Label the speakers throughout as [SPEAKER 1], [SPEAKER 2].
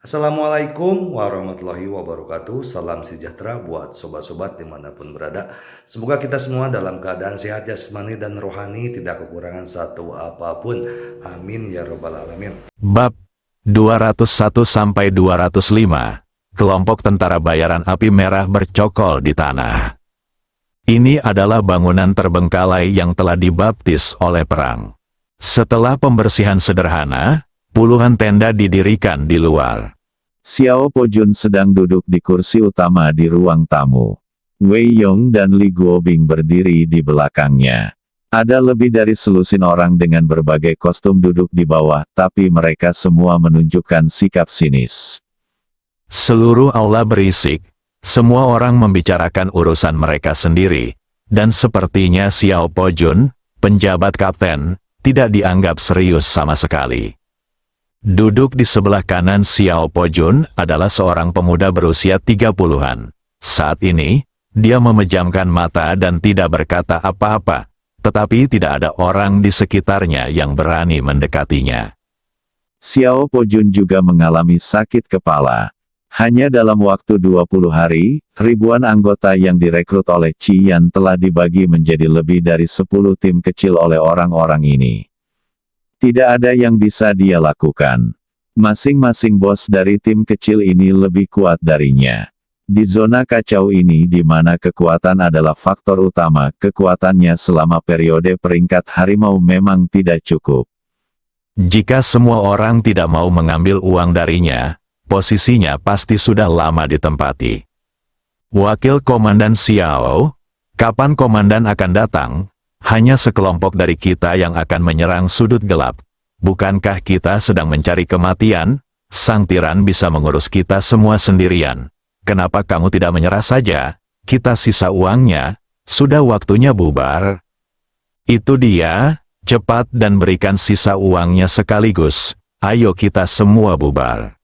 [SPEAKER 1] Assalamualaikum warahmatullahi wabarakatuh. Salam sejahtera buat sobat-sobat dimanapun berada. Semoga kita semua dalam keadaan sehat jasmani dan rohani, tidak kekurangan satu apapun. Amin ya robbal alamin.
[SPEAKER 2] Bab 201-205, kelompok tentara bayaran api merah bercokol di tanah. Ini adalah bangunan terbengkalai yang telah dibaptis oleh perang. Setelah pembersihan sederhana, puluhan tenda didirikan di luar.
[SPEAKER 3] Xiao Pojun sedang duduk di kursi utama di ruang tamu. Wei Yong dan Li Guobing berdiri di belakangnya. Ada lebih dari selusin orang dengan berbagai kostum duduk di bawah, tapi mereka semua menunjukkan sikap sinis.
[SPEAKER 2] Seluruh aula berisik, semua orang membicarakan urusan mereka sendiri, dan sepertinya Xiao Pojun, penjabat kapten, tidak dianggap serius sama sekali. Duduk di sebelah kanan Xiao Pojun adalah seorang pemuda berusia 30-an. Saat ini, dia memejamkan mata dan tidak berkata apa-apa, tetapi tidak ada orang di sekitarnya yang berani mendekatinya.
[SPEAKER 3] Xiao Pojun juga mengalami sakit kepala. Hanya dalam waktu 20 hari, ribuan anggota yang direkrut oleh Qi Yan telah dibagi menjadi lebih dari 10 tim kecil oleh orang-orang ini. Tidak ada yang bisa dia lakukan. Masing-masing bos dari tim kecil ini lebih kuat darinya. Di zona kacau ini di mana kekuatan adalah faktor utama, kekuatannya selama periode peringkat harimau memang tidak cukup.
[SPEAKER 2] Jika semua orang tidak mau mengambil uang darinya, posisinya pasti sudah lama ditempati. Wakil Komandan Xiao, kapan Komandan akan datang? Hanya sekelompok dari kita yang akan menyerang sudut gelap. Bukankah kita sedang mencari kematian? Sang tiran bisa mengurus kita semua sendirian. Kenapa kamu tidak menyerah saja? Kita sisa uangnya. Sudah waktunya bubar. Itu dia, cepat dan berikan sisa uangnya sekaligus. Ayo kita semua bubar.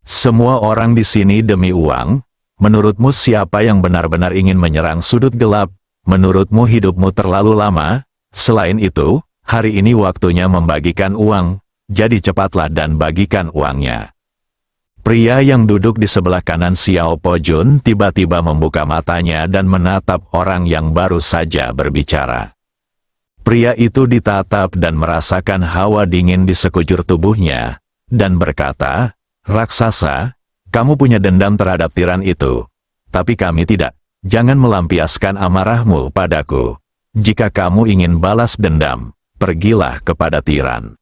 [SPEAKER 2] Semua orang di sini demi uang. Menurutmu siapa yang benar-benar ingin menyerang sudut gelap? Menurutmu hidupmu terlalu lama? Selain itu, hari ini waktunya membagikan uang, jadi cepatlah dan bagikan uangnya. Pria yang duduk di sebelah kanan Xiao Pojun tiba-tiba membuka matanya dan menatap orang yang baru saja berbicara. Pria itu ditatap dan merasakan hawa dingin di sekujur tubuhnya, dan berkata, "Raksasa, kamu punya dendam terhadap tiran itu, tapi kami tidak. Jangan melampiaskan amarahmu padaku. Jika kamu ingin balas dendam, pergilah kepada tiran."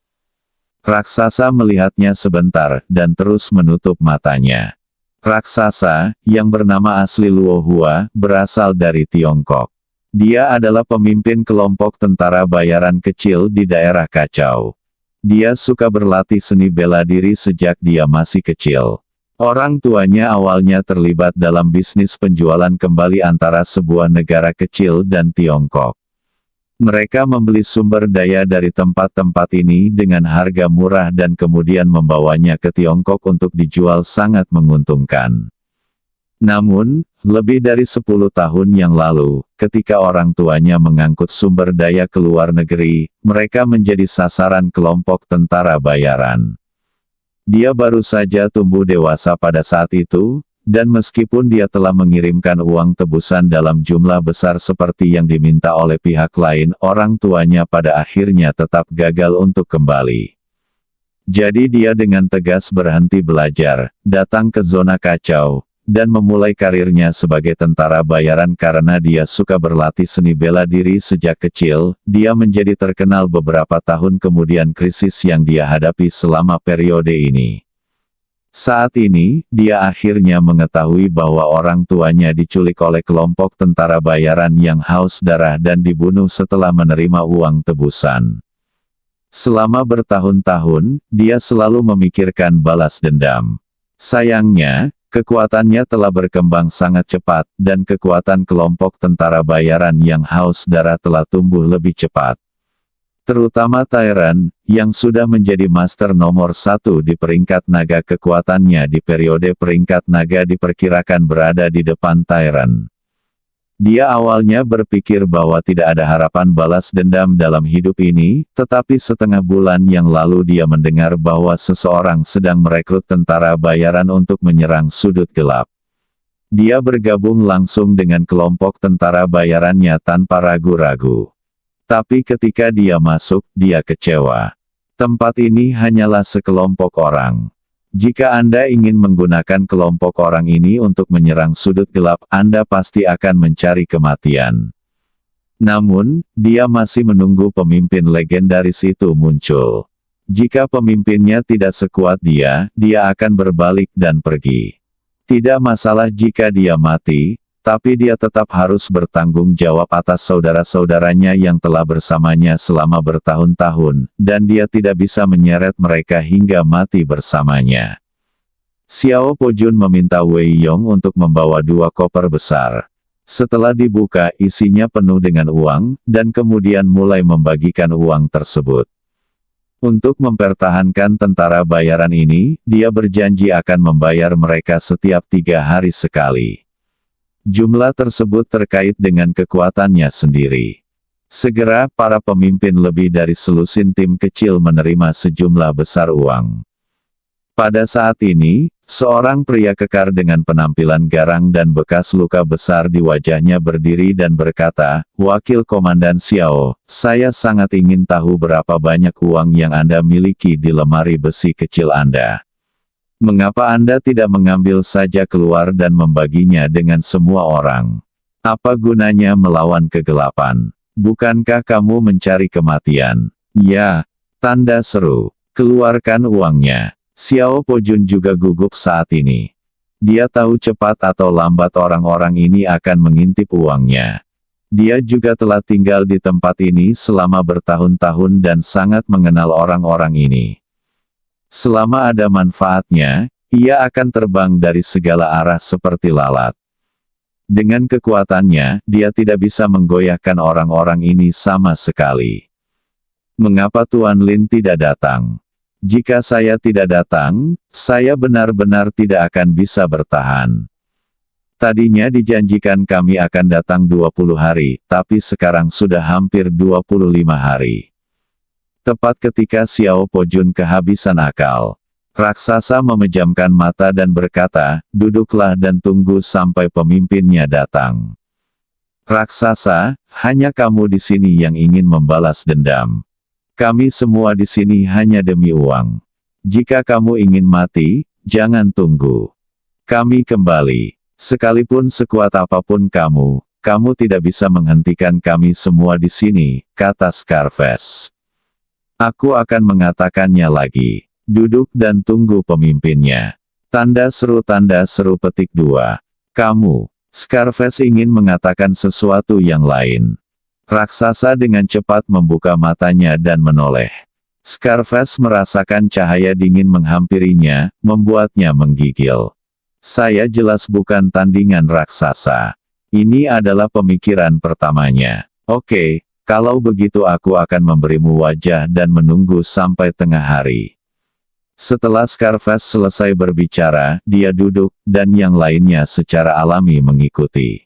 [SPEAKER 3] Raksasa melihatnya sebentar, dan terus menutup matanya. Raksasa, yang bernama asli Luo Hua, berasal dari Tiongkok. Dia adalah pemimpin kelompok tentara bayaran kecil di daerah kacau. Dia suka berlatih seni bela diri sejak dia masih kecil. Orang tuanya awalnya terlibat dalam bisnis penjualan kembali antara sebuah negara kecil dan Tiongkok. Mereka membeli sumber daya dari tempat-tempat ini dengan harga murah dan kemudian membawanya ke Tiongkok untuk dijual sangat menguntungkan. Namun, lebih dari 10 tahun yang lalu, ketika orang tuanya mengangkut sumber daya ke luar negeri, mereka menjadi sasaran kelompok tentara bayaran. Dia baru saja tumbuh dewasa pada saat itu, dan meskipun dia telah mengirimkan uang tebusan dalam jumlah besar seperti yang diminta oleh pihak lain, orang tuanya pada akhirnya tetap gagal untuk kembali. Jadi dia dengan tegas berhenti belajar, datang ke zona kacau, dan memulai karirnya sebagai tentara bayaran karena dia suka berlatih seni bela diri sejak kecil. Dia menjadi terkenal beberapa tahun kemudian krisis yang dia hadapi selama periode ini. Saat ini, dia akhirnya mengetahui bahwa orang tuanya diculik oleh kelompok tentara bayaran yang haus darah dan dibunuh setelah menerima uang tebusan. Selama bertahun-tahun, dia selalu memikirkan balas dendam. Sayangnya, kekuatannya telah berkembang sangat cepat, dan kekuatan kelompok tentara bayaran yang haus darah telah tumbuh lebih cepat. Terutama Tyrant, yang sudah menjadi master nomor 1 di peringkat naga, kekuatannya di periode peringkat naga diperkirakan berada di depan Tyrant. Dia awalnya berpikir bahwa tidak ada harapan balas dendam dalam hidup ini, tetapi setengah bulan yang lalu dia mendengar bahwa seseorang sedang merekrut tentara bayaran untuk menyerang sudut gelap. Dia bergabung langsung dengan kelompok tentara bayarannya tanpa ragu-ragu. Tapi ketika dia masuk, dia kecewa. Tempat ini hanyalah sekelompok orang. Jika Anda ingin menggunakan kelompok orang ini untuk menyerang sudut gelap, Anda pasti akan mencari kematian. Namun, dia masih menunggu pemimpin legendaris itu muncul. Jika pemimpinnya tidak sekuat dia akan berbalik dan pergi. Tidak masalah jika dia mati, tapi dia tetap harus bertanggung jawab atas saudara-saudaranya yang telah bersamanya selama bertahun-tahun, dan dia tidak bisa menyeret mereka hingga mati bersamanya. Xiao Pojun meminta Wei Yong untuk membawa 2 koper besar. Setelah dibuka, isinya penuh dengan uang, dan kemudian mulai membagikan uang tersebut. Untuk mempertahankan tentara bayaran ini, dia berjanji akan membayar mereka setiap 3 hari sekali. Jumlah tersebut terkait dengan kekuatannya sendiri. Segera, para pemimpin lebih dari selusin tim kecil menerima sejumlah besar uang. Pada saat ini, seorang pria kekar dengan penampilan garang dan bekas luka besar di wajahnya berdiri dan berkata, "Wakil Komandan Xiao, saya sangat ingin tahu berapa banyak uang yang Anda miliki di lemari besi kecil Anda. Mengapa Anda tidak mengambil saja keluar dan membaginya dengan semua orang? Apa gunanya melawan kegelapan? Bukankah kamu mencari kematian?" "Ya," tanda seru. "Keluarkan uangnya." Xiao Pojun juga gugup saat ini. Dia tahu cepat atau lambat orang-orang ini akan mengintip uangnya. Dia juga telah tinggal di tempat ini selama bertahun-tahun dan sangat mengenal orang-orang ini. Selama ada manfaatnya, ia akan terbang dari segala arah seperti lalat. Dengan kekuatannya, dia tidak bisa menggoyahkan orang-orang ini sama sekali. "Mengapa Tuan Lin tidak datang? Jika saya tidak datang, saya benar-benar tidak akan bisa bertahan. Tadinya dijanjikan kami akan datang 20 hari, tapi sekarang sudah hampir 25 hari. Tepat ketika Xiao Pojun kehabisan akal, raksasa memejamkan mata dan berkata, "Duduklah dan tunggu sampai pemimpinnya datang." "Raksasa, hanya kamu di sini yang ingin membalas dendam. Kami semua di sini hanya demi uang. Jika kamu ingin mati, jangan tunggu. Kami kembali. Sekalipun sekuat apapun kamu tidak bisa menghentikan kami semua di sini," kata Scarface. "Aku akan mengatakannya lagi. Duduk dan tunggu pemimpinnya." Tanda seru petik 2. "Kamu." Scarface ingin mengatakan sesuatu yang lain. Raksasa dengan cepat membuka matanya dan menoleh. Scarface merasakan cahaya dingin menghampirinya, membuatnya menggigil. "Saya jelas bukan tandingan raksasa." Ini adalah pemikiran pertamanya. "Oke, kalau begitu aku akan memberimu wajah dan menunggu sampai tengah hari." Setelah Scarface selesai berbicara, dia duduk, dan yang lainnya secara alami mengikuti.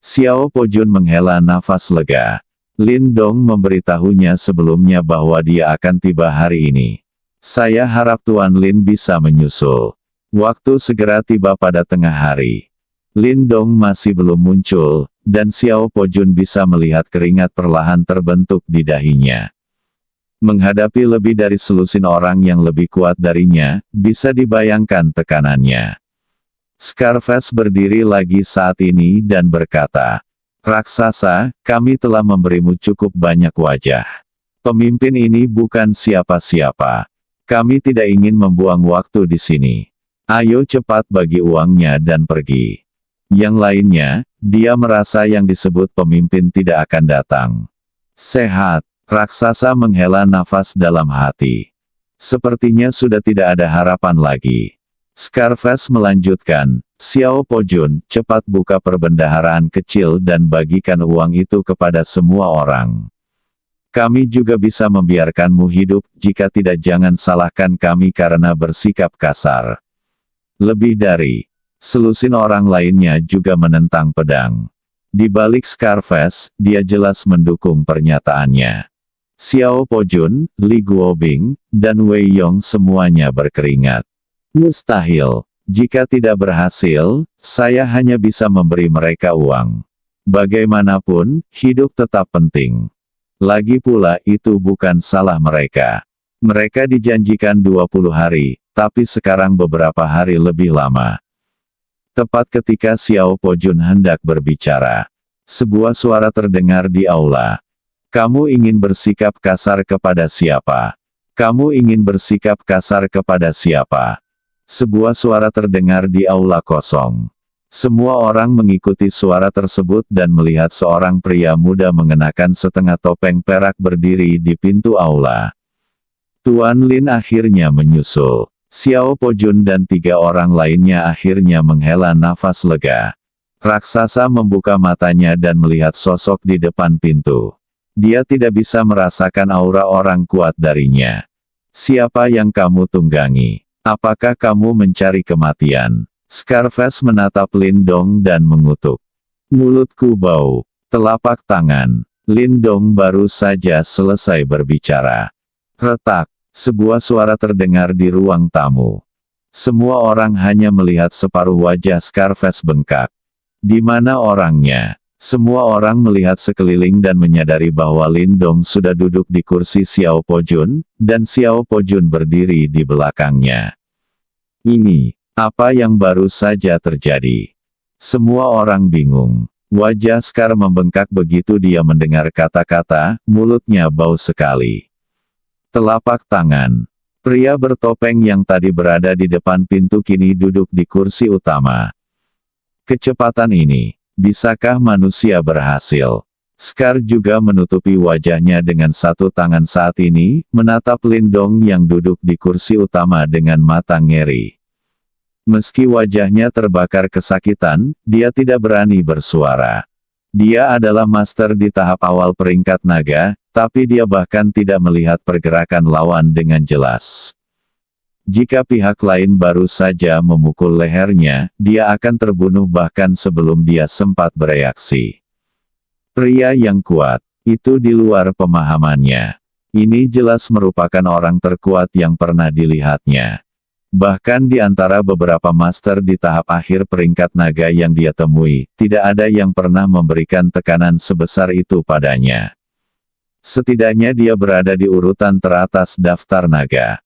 [SPEAKER 3] Xiao Pojun menghela nafas lega. Lin Dong memberitahunya sebelumnya bahwa dia akan tiba hari ini. "Saya harap Tuan Lin bisa menyusul." Waktu segera tiba pada tengah hari. Lin Dong masih belum muncul, dan Xiao Pojun bisa melihat keringat perlahan terbentuk di dahinya. Menghadapi lebih dari selusin orang yang lebih kuat darinya, bisa dibayangkan tekanannya. Scarface berdiri lagi saat ini dan berkata, "Raksasa, kami telah memberimu cukup banyak wajah. Pemimpin ini bukan siapa-siapa. Kami tidak ingin membuang waktu di sini. Ayo cepat bagi uangnya dan pergi." Yang lainnya, dia merasa yang disebut pemimpin tidak akan datang. "Sehat." Raksasa menghela nafas dalam hati. Sepertinya sudah tidak ada harapan lagi. Scarface melanjutkan, "Xiao Pojun, cepat buka perbendaharaan kecil dan bagikan uang itu kepada semua orang. Kami juga bisa membiarkanmu hidup, jika tidak jangan salahkan kami karena bersikap kasar." Lebih dari selusin orang lainnya juga menentang pedang. Di balik Scarface, dia jelas mendukung pernyataannya. Xiao Pojun, Li Guobing, dan Wei Yong semuanya berkeringat. Mustahil. Jika tidak berhasil, saya hanya bisa memberi mereka uang. Bagaimanapun, hidup tetap penting. Lagi pula itu bukan salah mereka. Mereka dijanjikan 20 hari, tapi sekarang beberapa hari lebih lama. Tepat ketika Xiao Pojun hendak berbicara, sebuah suara terdengar di aula. Kamu ingin bersikap kasar kepada siapa? Kamu ingin bersikap kasar kepada siapa? Sebuah suara terdengar di aula kosong. Semua orang mengikuti suara tersebut dan melihat seorang pria muda mengenakan setengah topeng perak berdiri di pintu aula. Tuan Lin akhirnya menyusul. Xiao Pojun dan 3 orang lainnya akhirnya menghela nafas lega. Raksasa membuka matanya dan melihat sosok di depan pintu. Dia tidak bisa merasakan aura orang kuat darinya. Siapa yang kamu tunggangi? Apakah kamu mencari kematian? Scarface menatap Lin Dong dan mengutuk. Mulutku bau. Telapak tangan. Lin Dong baru saja selesai berbicara. Retak. Sebuah suara terdengar di ruang tamu. Semua orang hanya melihat separuh wajah Scarface bengkak. Di mana orangnya? Semua orang melihat sekeliling dan menyadari bahwa Lin Dong sudah duduk di kursi Xiao Pojun, dan Xiao Pojun berdiri di belakangnya. Ini, apa yang baru saja terjadi? Semua orang bingung. Wajah Scar membengkak begitu dia mendengar kata-kata, mulutnya bau sekali. Telapak tangan. Pria bertopeng yang tadi berada di depan pintu kini duduk di kursi utama. Kecepatan ini. Bisakah manusia berhasil? Scar juga menutupi wajahnya dengan satu tangan saat ini, menatap Lin Dong yang duduk di kursi utama dengan mata ngeri. Meski wajahnya terbakar kesakitan, dia tidak berani bersuara. Dia adalah master di tahap awal peringkat naga, tapi dia bahkan tidak melihat pergerakan lawan dengan jelas. Jika pihak lain baru saja memukul lehernya, dia akan terbunuh bahkan sebelum dia sempat bereaksi. Pria yang kuat, itu di luar pemahamannya. Ini jelas merupakan orang terkuat yang pernah dilihatnya. Bahkan di antara beberapa master di tahap akhir peringkat naga yang dia temui, tidak ada yang pernah memberikan tekanan sebesar itu padanya. Setidaknya dia berada di urutan teratas daftar naga.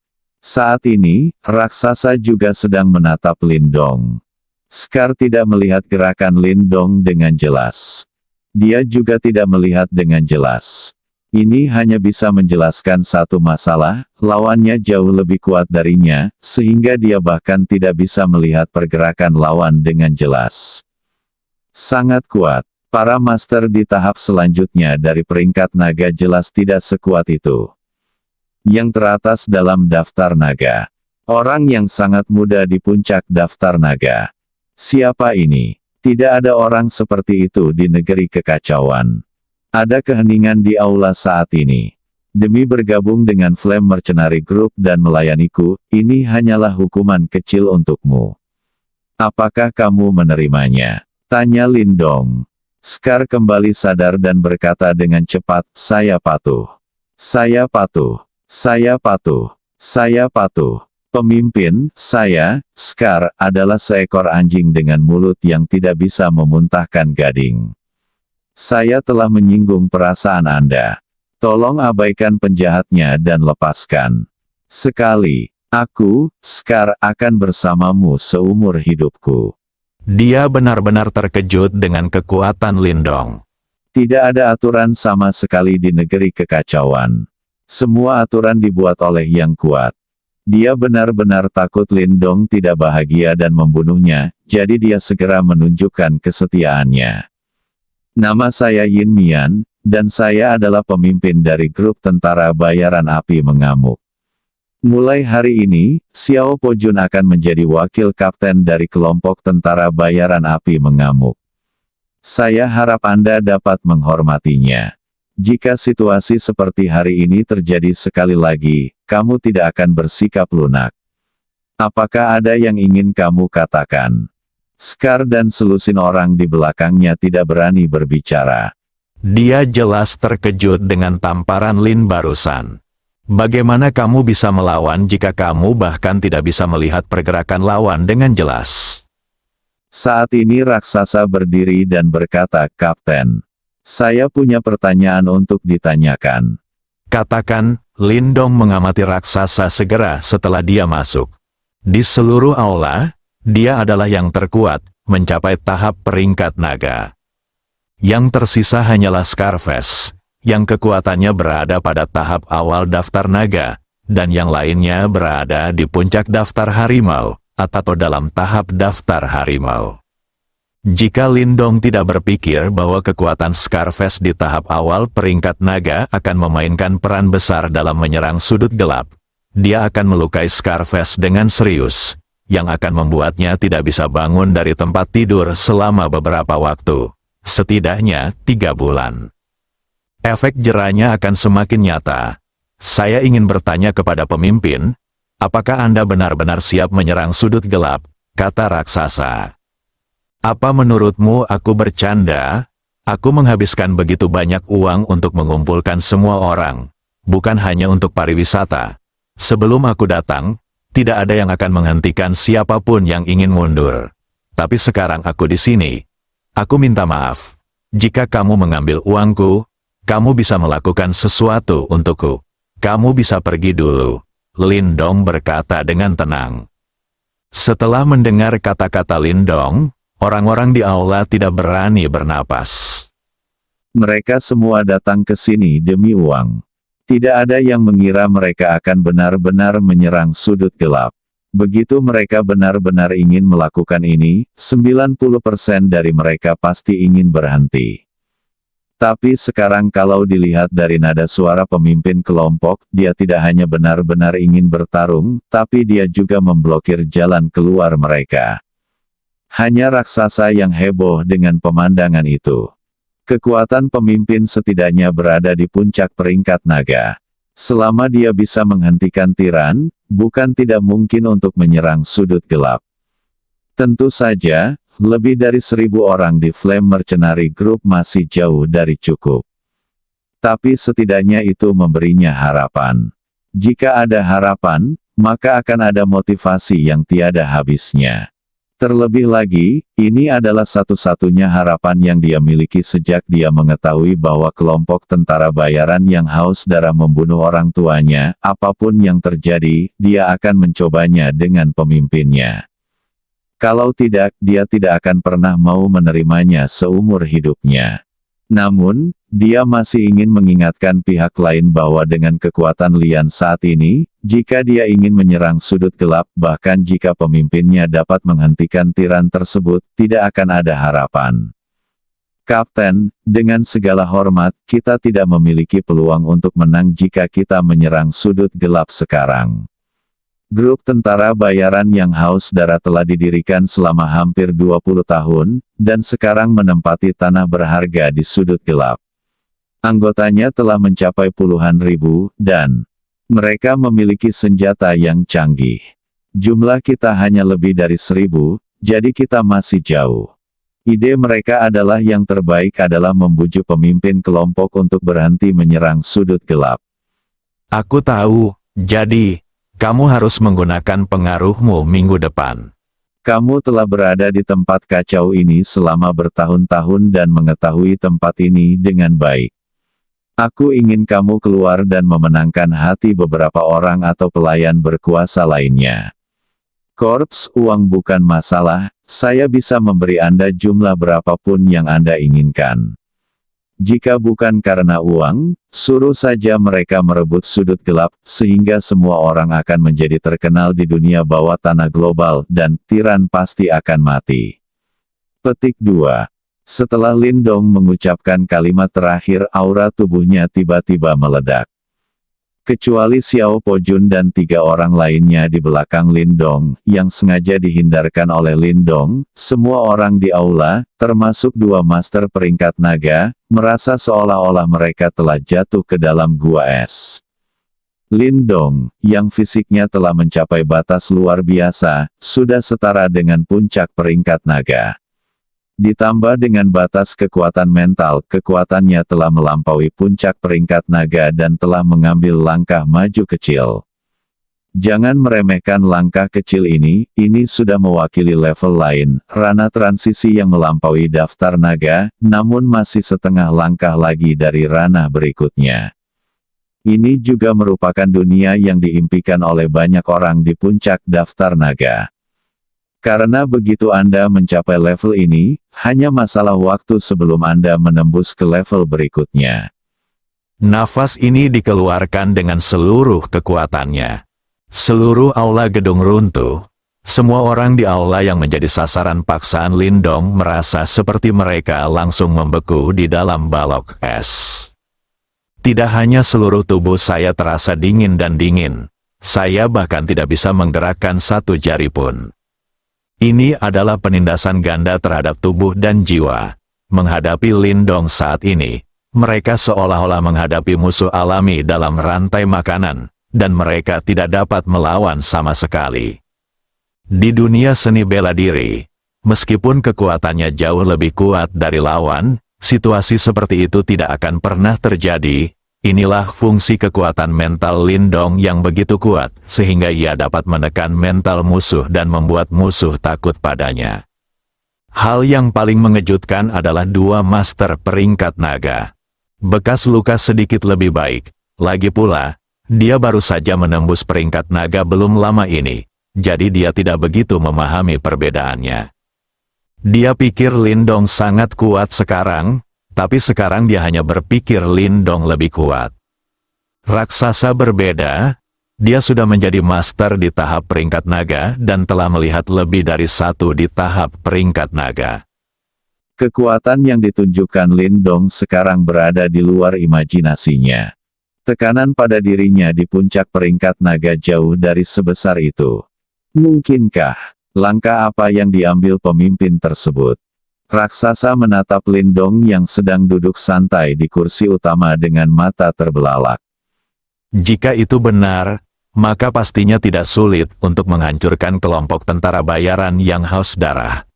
[SPEAKER 3] Saat ini, raksasa juga sedang menatap Lin Dong. Scar tidak melihat gerakan Lin Dong dengan jelas. Dia juga tidak melihat dengan jelas. Ini hanya bisa menjelaskan satu masalah, lawannya jauh lebih kuat darinya, sehingga dia bahkan tidak bisa melihat pergerakan lawan dengan jelas. Sangat kuat. Para master di tahap selanjutnya dari peringkat naga jelas tidak sekuat itu. Yang teratas dalam daftar naga. Orang yang sangat muda di puncak daftar naga. Siapa ini? Tidak ada orang seperti itu di negeri kekacauan. Ada keheningan di aula saat ini. Demi bergabung dengan Flame Mercenary Group dan melayaniku, ini hanyalah hukuman kecil untukmu. Apakah kamu menerimanya? Tanya Lin Dong. Scar kembali sadar dan berkata dengan cepat, saya patuh. Saya patuh. Saya patuh. Saya patuh. Pemimpin, saya, Scar, adalah seekor anjing dengan mulut yang tidak bisa memuntahkan gading. Saya telah menyinggung perasaan Anda. Tolong abaikan penjahatnya dan lepaskan. Sekali, aku, Scar, akan bersamamu seumur hidupku.
[SPEAKER 2] Dia benar-benar terkejut dengan kekuatan Lin Dong.
[SPEAKER 3] Tidak ada aturan sama sekali di negeri kekacauan. Semua aturan dibuat oleh yang kuat. Dia benar-benar takut Lin Dong tidak bahagia dan membunuhnya, jadi dia segera menunjukkan kesetiaannya. Nama saya Yin Mian, dan saya adalah pemimpin dari grup tentara bayaran api mengamuk. Mulai hari ini, Xiao Pojun akan menjadi wakil kapten dari kelompok tentara bayaran api mengamuk. Saya harap Anda dapat menghormatinya. Jika situasi seperti hari ini terjadi sekali lagi, kamu tidak akan bersikap lunak. Apakah ada yang ingin kamu katakan? Scar dan selusin orang di belakangnya tidak berani berbicara.
[SPEAKER 2] Dia jelas terkejut dengan tamparan Lin barusan. Bagaimana kamu bisa melawan jika kamu bahkan tidak bisa melihat pergerakan lawan dengan jelas?
[SPEAKER 3] Saat ini raksasa berdiri dan berkata, "Kapten, saya punya pertanyaan untuk ditanyakan."
[SPEAKER 2] Katakan, Lin Dong mengamati raksasa segera setelah dia masuk. Di seluruh aula, dia adalah yang terkuat, mencapai tahap peringkat naga. Yang tersisa hanyalah Scarface, yang kekuatannya berada pada tahap awal daftar naga, dan yang lainnya berada di puncak daftar harimau, atau dalam tahap daftar harimau. Jika Lin Dong tidak berpikir bahwa kekuatan Scarface di tahap awal peringkat naga akan memainkan peran besar dalam menyerang sudut gelap, dia akan melukai Scarface dengan serius, yang akan membuatnya tidak bisa bangun dari tempat tidur selama beberapa waktu, setidaknya 3 bulan. Efek jerahnya akan semakin nyata. Saya ingin bertanya kepada pemimpin, apakah Anda benar-benar siap menyerang sudut gelap, kata raksasa. Apa menurutmu aku bercanda? Aku menghabiskan begitu banyak uang untuk mengumpulkan semua orang, bukan hanya untuk pariwisata. Sebelum aku datang, tidak ada yang akan menghentikan siapapun yang ingin mundur. Tapi sekarang aku di sini. Aku minta maaf. Jika kamu mengambil uangku, kamu bisa melakukan sesuatu untukku. Kamu bisa pergi dulu. Lin Dong berkata dengan tenang. Setelah mendengar kata-kata Lin Dong, orang-orang di aula tidak berani bernapas.
[SPEAKER 3] Mereka semua datang ke sini demi uang. Tidak ada yang mengira mereka akan benar-benar menyerang sudut gelap. Begitu mereka benar-benar ingin melakukan ini, 90% dari mereka pasti ingin berhenti. Tapi sekarang kalau dilihat dari nada suara pemimpin kelompok, dia tidak hanya benar-benar ingin bertarung, tapi dia juga memblokir jalan keluar mereka. Hanya raksasa yang heboh dengan pemandangan itu. Kekuatan pemimpin setidaknya berada di puncak peringkat naga. Selama dia bisa menghentikan tiran, bukan tidak mungkin untuk menyerang sudut gelap. Tentu saja, lebih dari 1.000 orang di Flame Mercenary Group masih jauh dari cukup. Tapi setidaknya itu memberinya harapan. Jika ada harapan, maka akan ada motivasi yang tiada habisnya. Terlebih lagi, ini adalah satu-satunya harapan yang dia miliki sejak dia mengetahui bahwa kelompok tentara bayaran yang haus darah membunuh orang tuanya, apapun yang terjadi, dia akan mencobanya dengan pemimpinnya. Kalau tidak, dia tidak akan pernah mau menerimanya seumur hidupnya. Namun, dia masih ingin mengingatkan pihak lain bahwa dengan kekuatan Lian saat ini, jika dia ingin menyerang sudut gelap, bahkan jika pemimpinnya dapat menghentikan tiran tersebut, tidak akan ada harapan. Kapten, dengan segala hormat, kita tidak memiliki peluang untuk menang jika kita menyerang sudut gelap sekarang. Grup tentara bayaran yang haus darah telah didirikan selama hampir 20 tahun, dan sekarang menempati tanah berharga di sudut gelap. Anggotanya telah mencapai puluhan ribu, dan mereka memiliki senjata yang canggih. Jumlah kita hanya lebih dari 1.000, jadi kita masih jauh. Ide mereka adalah yang terbaik adalah membujuk pemimpin kelompok untuk berhenti menyerang sudut gelap.
[SPEAKER 2] Aku tahu, jadi kamu harus menggunakan pengaruhmu minggu depan.
[SPEAKER 3] Kamu telah berada di tempat kacau ini selama bertahun-tahun dan mengetahui tempat ini dengan baik. Aku ingin kamu keluar dan memenangkan hati beberapa orang atau pelayan berkuasa lainnya. Korps uang bukan masalah, saya bisa memberi Anda jumlah berapapun yang Anda inginkan. Jika bukan karena uang, suruh saja mereka merebut sudut gelap, sehingga semua orang akan menjadi terkenal di dunia bawah tanah global, dan tiran pasti akan mati. Petik 2. Setelah Lin Dong mengucapkan kalimat terakhir, aura tubuhnya tiba-tiba meledak. Kecuali Xiao Po Jun dan 3 orang lainnya di belakang Lin Dong, yang sengaja dihindarkan oleh Lin Dong, semua orang di aula, termasuk 2 master peringkat naga, merasa seolah-olah mereka telah jatuh ke dalam gua es. Lindong, yang fisiknya telah mencapai batas luar biasa, sudah setara dengan puncak peringkat naga. Ditambah dengan batas kekuatan mental, kekuatannya telah melampaui puncak peringkat naga dan telah mengambil langkah maju kecil. Jangan meremehkan langkah kecil ini sudah mewakili level lain, ranah transisi yang melampaui daftar naga, namun masih setengah langkah lagi dari ranah berikutnya. Ini juga merupakan dunia yang diimpikan oleh banyak orang di puncak daftar naga. Karena begitu Anda mencapai level ini, hanya masalah waktu sebelum Anda menembus ke level berikutnya.
[SPEAKER 2] Nafas ini dikeluarkan dengan seluruh kekuatannya. Seluruh aula gedung runtuh. Semua orang di aula yang menjadi sasaran paksaan Lindong merasa seperti mereka langsung membeku di dalam balok es. Tidak hanya seluruh tubuh saya terasa dingin dan dingin, saya bahkan tidak bisa menggerakkan satu jari pun. Ini adalah penindasan ganda terhadap tubuh dan jiwa. Menghadapi Lindong saat ini, mereka seolah-olah menghadapi musuh alami dalam rantai makanan, dan mereka tidak dapat melawan sama sekali. Di dunia seni bela diri, meskipun kekuatannya jauh lebih kuat dari lawan, situasi seperti itu tidak akan pernah terjadi. Inilah fungsi kekuatan mental Lindong yang begitu kuat, sehingga ia dapat menekan mental musuh dan membuat musuh takut padanya. Hal yang paling mengejutkan adalah dua master peringkat naga. Bekas luka sedikit lebih baik, lagi pula, dia baru saja menembus peringkat naga belum lama ini, jadi dia tidak begitu memahami perbedaannya. Dia pikir Lindong sangat kuat sekarang, tapi sekarang dia hanya berpikir Lindong lebih kuat. Raksasa berbeda, dia sudah menjadi master di tahap peringkat naga dan telah melihat lebih dari satu di tahap peringkat naga.
[SPEAKER 3] Kekuatan yang ditunjukkan Lindong sekarang berada di luar imajinasinya. Tekanan pada dirinya di puncak peringkat naga jauh dari sebesar itu. Mungkinkah langkah apa yang diambil pemimpin tersebut? Raksasa menatap Lindong yang sedang duduk santai di kursi utama dengan mata terbelalak.
[SPEAKER 2] Jika itu benar, maka pastinya tidak sulit untuk menghancurkan kelompok tentara bayaran yang haus darah.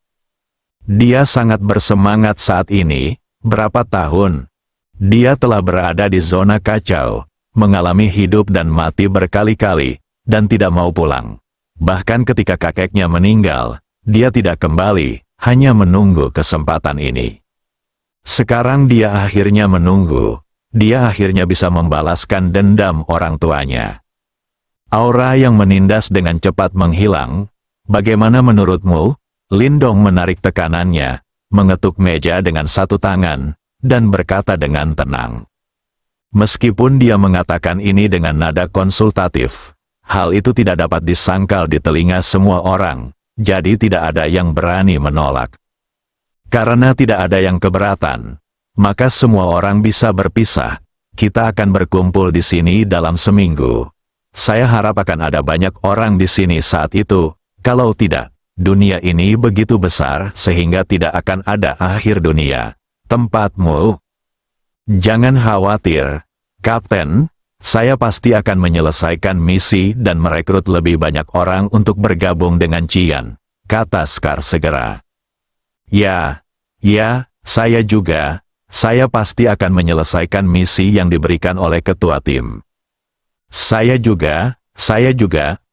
[SPEAKER 2] Dia sangat bersemangat saat ini. Berapa tahun dia telah berada di zona kacau, mengalami hidup dan mati berkali-kali, dan tidak mau pulang. Bahkan ketika kakeknya meninggal, dia tidak kembali, hanya menunggu kesempatan ini. Sekarang dia akhirnya menunggu, dia akhirnya bisa membalaskan dendam orang tuanya. Aura yang menindas dengan cepat menghilang. Bagaimana menurutmu? Lindong menarik tekanannya, mengetuk meja dengan satu tangan, dan berkata dengan tenang. Meskipun dia mengatakan ini dengan nada konsultatif, hal itu tidak dapat disangkal di telinga semua orang, jadi tidak ada yang berani menolak. Karena tidak ada yang keberatan, maka semua orang bisa berpisah. Kita akan berkumpul di sini dalam seminggu. Saya harap akan ada banyak orang di sini saat itu. Kalau tidak, dunia ini begitu besar sehingga tidak akan ada akhir dunia. Tempatmu. Jangan khawatir, Kapten. Saya pasti akan menyelesaikan misi dan merekrut lebih banyak orang untuk bergabung dengan Qian, kata Scar segera. Ya, saya juga. Saya pasti akan menyelesaikan misi yang diberikan oleh ketua tim. Saya juga.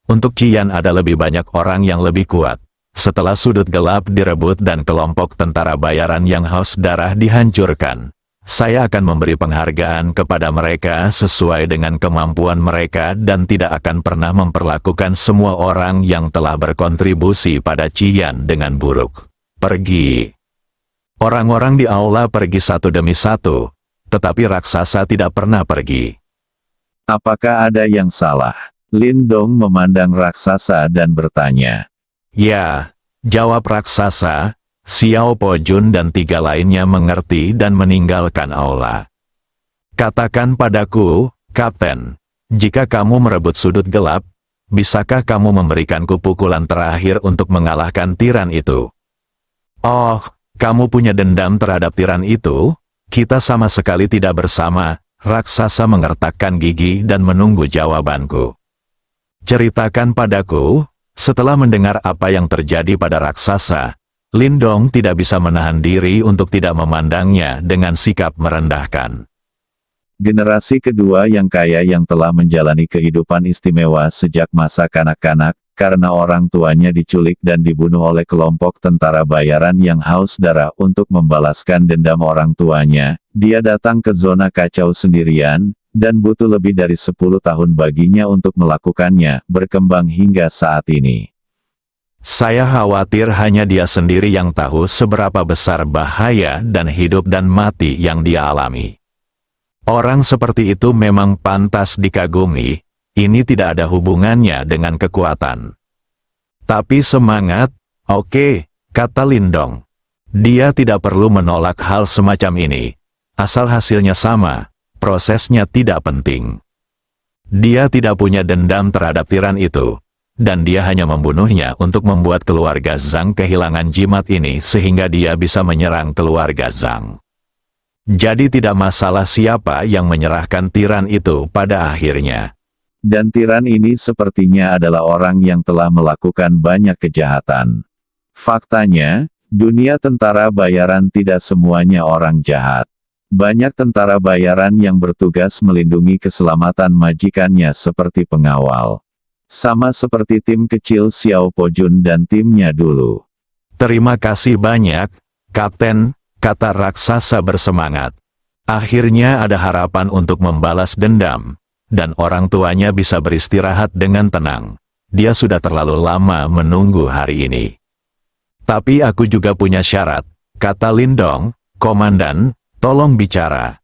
[SPEAKER 2] Untuk Qian ada lebih banyak orang yang lebih kuat. Setelah sudut gelap direbut dan kelompok tentara bayaran yang haus darah dihancurkan, saya akan memberi penghargaan kepada mereka sesuai dengan kemampuan mereka dan tidak akan pernah memperlakukan semua orang yang telah berkontribusi pada Qian dengan buruk. Pergi. Orang-orang di aula pergi satu demi satu, tetapi raksasa tidak pernah pergi.
[SPEAKER 3] Apakah ada yang salah? Lindong memandang raksasa dan bertanya.
[SPEAKER 2] Ya, jawab raksasa. Xiao Po Jun dan 3 lainnya mengerti dan meninggalkan aula. Katakan padaku, Kapten, jika kamu merebut sudut gelap, bisakah kamu memberikanku pukulan terakhir untuk mengalahkan tiran itu? Oh, kamu punya dendam terhadap tiran itu? Kita sama sekali tidak bersama. Raksasa mengertakkan gigi dan menunggu jawabanku. Ceritakan padaku. Setelah mendengar apa yang terjadi pada raksasa, Lindong tidak bisa menahan diri untuk tidak memandangnya dengan sikap merendahkan.
[SPEAKER 3] Generasi kedua yang kaya yang telah menjalani kehidupan istimewa sejak masa kanak-kanak, karena orang tuanya diculik dan dibunuh oleh kelompok tentara bayaran yang haus darah untuk membalaskan dendam orang tuanya, dia datang ke zona kacau sendirian, dan butuh lebih dari 10 tahun baginya untuk melakukannya, berkembang hingga saat ini.
[SPEAKER 2] Saya khawatir hanya dia sendiri yang tahu seberapa besar bahaya dan hidup dan mati yang dia alami. Orang seperti itu memang pantas dikagumi, ini tidak ada hubungannya dengan kekuatan. Tapi semangat, oke, kata Lindong. Dia tidak perlu menolak hal semacam ini. Asal hasilnya sama, prosesnya tidak penting. Dia tidak punya dendam terhadap tiran itu. Dan dia hanya membunuhnya untuk membuat keluarga Zhang kehilangan jimat ini sehingga dia bisa menyerang keluarga Zhang. Jadi tidak masalah siapa yang menyerahkan tiran itu pada akhirnya.
[SPEAKER 3] Dan tiran ini sepertinya adalah orang yang telah melakukan banyak kejahatan. Faktanya, dunia tentara bayaran tidak semuanya orang jahat. Banyak tentara bayaran yang bertugas melindungi keselamatan majikannya seperti pengawal. Sama seperti tim kecil Xiao Pojun dan timnya dulu.
[SPEAKER 2] Terima kasih banyak, Kapten, kata raksasa bersemangat. Akhirnya ada harapan untuk membalas dendam, dan orang tuanya bisa beristirahat dengan tenang. Dia sudah terlalu lama menunggu hari ini. Tapi aku juga punya syarat, kata Lindong. Komandan, tolong bicara.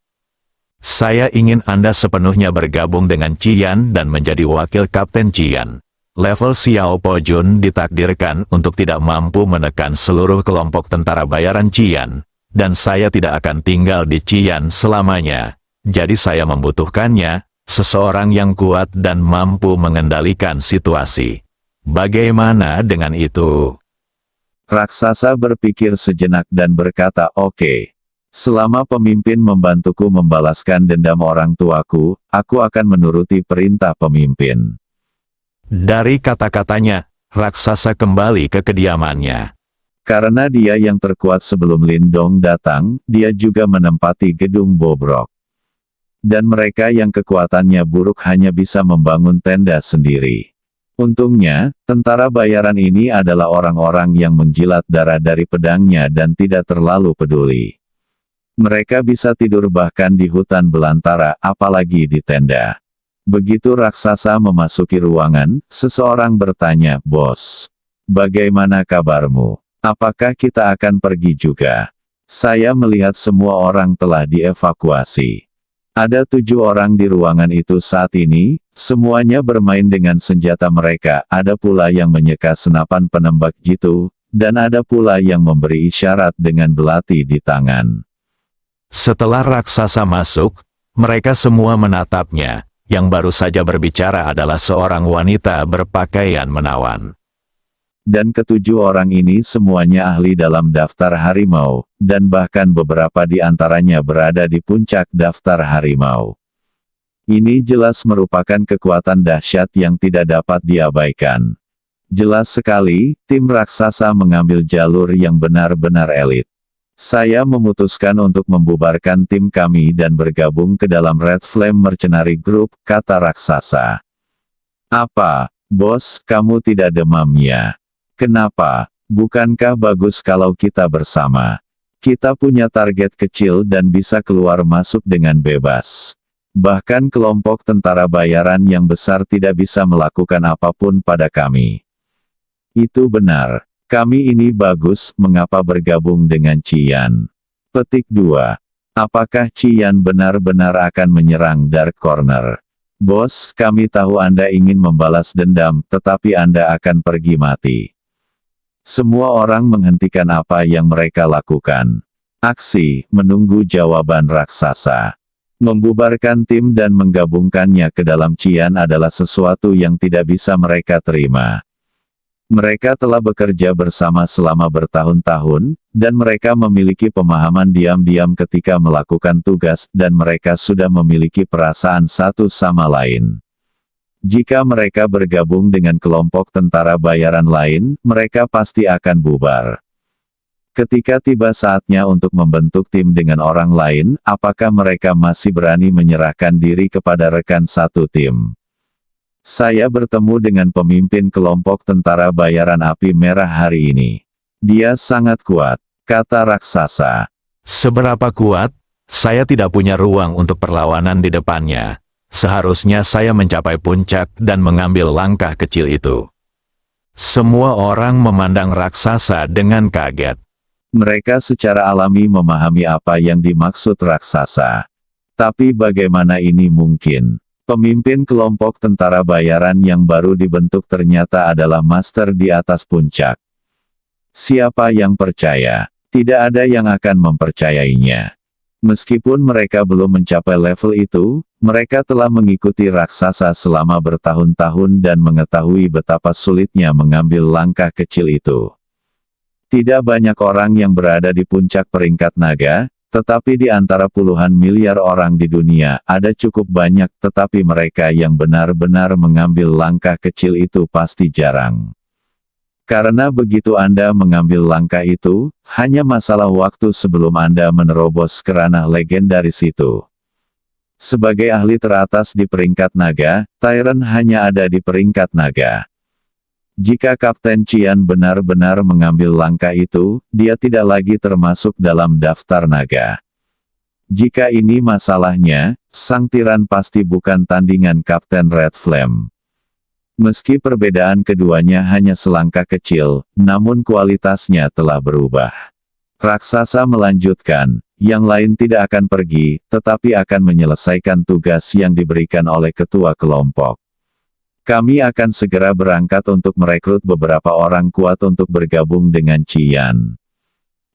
[SPEAKER 2] Saya ingin Anda sepenuhnya bergabung dengan Qian dan menjadi wakil Kapten Qian. Level Xiao Pojun ditakdirkan untuk tidak mampu menekan seluruh kelompok tentara bayaran Qian, dan saya tidak akan tinggal di Qian selamanya. Jadi saya membutuhkannya, seseorang yang kuat dan mampu mengendalikan situasi. Bagaimana dengan itu?
[SPEAKER 3] Raksasa berpikir sejenak dan berkata, oke. Selama pemimpin membantuku membalaskan dendam orang tuaku, aku akan menuruti perintah pemimpin.
[SPEAKER 2] Dari kata-katanya, raksasa kembali ke kediamannya.
[SPEAKER 3] Karena dia yang terkuat sebelum Lindong datang, dia juga menempati gedung bobrok. Dan mereka yang kekuatannya buruk hanya bisa membangun tenda sendiri. Untungnya, tentara bayaran ini adalah orang-orang yang menjilat darah dari pedangnya dan tidak terlalu peduli. Mereka bisa tidur bahkan di hutan belantara, apalagi di tenda. Begitu raksasa memasuki ruangan, seseorang bertanya, "Bos, bagaimana kabarmu? Apakah kita akan pergi juga?" Saya melihat semua orang telah dievakuasi. Ada 7 orang di ruangan itu saat ini, semuanya bermain dengan senjata mereka, ada pula yang menyeka senapan penembak jitu, dan ada pula yang memberi isyarat dengan belati di tangan.
[SPEAKER 2] Setelah raksasa masuk, mereka semua menatapnya. Yang baru saja berbicara adalah seorang wanita berpakaian menawan.
[SPEAKER 3] Dan ketujuh orang ini semuanya ahli dalam daftar harimau, dan bahkan beberapa di antaranya berada di puncak daftar harimau. Ini jelas merupakan kekuatan dahsyat yang tidak dapat diabaikan. Jelas sekali, tim raksasa mengambil jalur yang benar-benar elit. Saya memutuskan untuk membubarkan tim kami dan bergabung ke dalam Red Flame Mercenary Group, kata raksasa. Apa, bos, kamu tidak demam ya? Kenapa? Bukankah bagus kalau kita bersama? Kita punya target kecil dan bisa keluar masuk dengan bebas. Bahkan kelompok tentara bayaran yang besar tidak bisa melakukan apapun pada kami. Itu benar. Kami ini bagus, mengapa bergabung dengan Qian? Petik 2. Apakah Qian benar-benar akan menyerang Dark Corner? Bos, kami tahu Anda ingin membalas dendam, tetapi Anda akan pergi mati. Semua orang menghentikan apa yang mereka lakukan. Aksi, menunggu jawaban raksasa. Membubarkan tim dan menggabungkannya ke dalam Qian adalah sesuatu yang tidak bisa mereka terima. Mereka telah bekerja bersama selama bertahun-tahun, dan mereka memiliki pemahaman diam-diam ketika melakukan tugas dan mereka sudah memiliki perasaan satu sama lain. Jika mereka bergabung dengan kelompok tentara bayaran lain, mereka pasti akan bubar. Ketika tiba saatnya untuk membentuk tim dengan orang lain, apakah mereka masih berani menyerahkan diri kepada rekan satu tim? Saya bertemu dengan pemimpin kelompok tentara bayaran api merah hari ini. Dia sangat kuat, kata raksasa.
[SPEAKER 2] Seberapa kuat? Saya tidak punya ruang untuk perlawanan di depannya. Seharusnya saya mencapai puncak dan mengambil langkah kecil itu. Semua orang memandang raksasa dengan kaget.
[SPEAKER 3] Mereka secara alami memahami apa yang dimaksud raksasa. Tapi bagaimana ini mungkin? Pemimpin kelompok tentara bayaran yang baru dibentuk ternyata adalah master di atas puncak. Siapa yang percaya? Tidak ada yang akan mempercayainya. Meskipun mereka belum mencapai level itu, mereka telah mengikuti raksasa selama bertahun-tahun dan mengetahui betapa sulitnya mengambil langkah kecil itu. Tidak banyak orang yang berada di puncak peringkat naga, tetapi di antara puluhan miliar orang di dunia, ada cukup banyak tetapi mereka yang benar-benar mengambil langkah kecil itu pasti jarang. Karena begitu Anda mengambil langkah itu, hanya masalah waktu sebelum Anda menerobos ke ranah legendaris itu. Sebagai ahli teratas di peringkat naga, Tyron hanya ada di peringkat naga. Jika Kapten Qian benar-benar mengambil langkah itu, dia tidak lagi termasuk dalam daftar naga. Jika ini masalahnya, sang tiran pasti bukan tandingan Kapten Red Flame. Meski perbedaan keduanya hanya selangkah kecil, namun kualitasnya telah berubah. Raksasa melanjutkan, yang lain tidak akan pergi, tetapi akan menyelesaikan tugas yang diberikan oleh ketua kelompok. Kami akan segera berangkat untuk merekrut beberapa orang kuat untuk bergabung dengan Qian.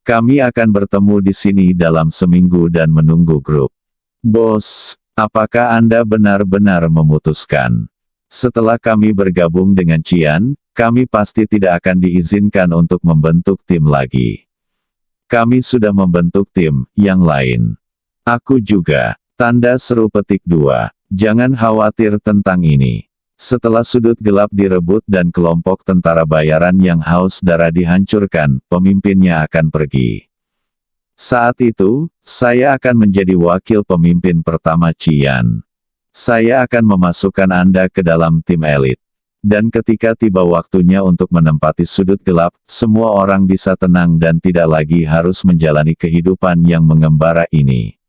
[SPEAKER 3] Kami akan bertemu di sini dalam seminggu dan menunggu grup. Bos, apakah Anda benar-benar memutuskan? Setelah kami bergabung dengan Qian, kami pasti tidak akan diizinkan untuk membentuk tim lagi. Kami sudah membentuk tim yang lain. Aku juga. Tanda seru petik 2. Jangan khawatir tentang ini. Setelah sudut gelap direbut dan kelompok tentara bayaran yang haus darah dihancurkan, pemimpinnya akan pergi. Saat itu, saya akan menjadi wakil pemimpin pertama Qian. Saya akan memasukkan Anda ke dalam tim elit. Dan ketika tiba waktunya untuk menempati sudut gelap, semua orang bisa tenang dan tidak lagi harus menjalani kehidupan yang mengembara ini.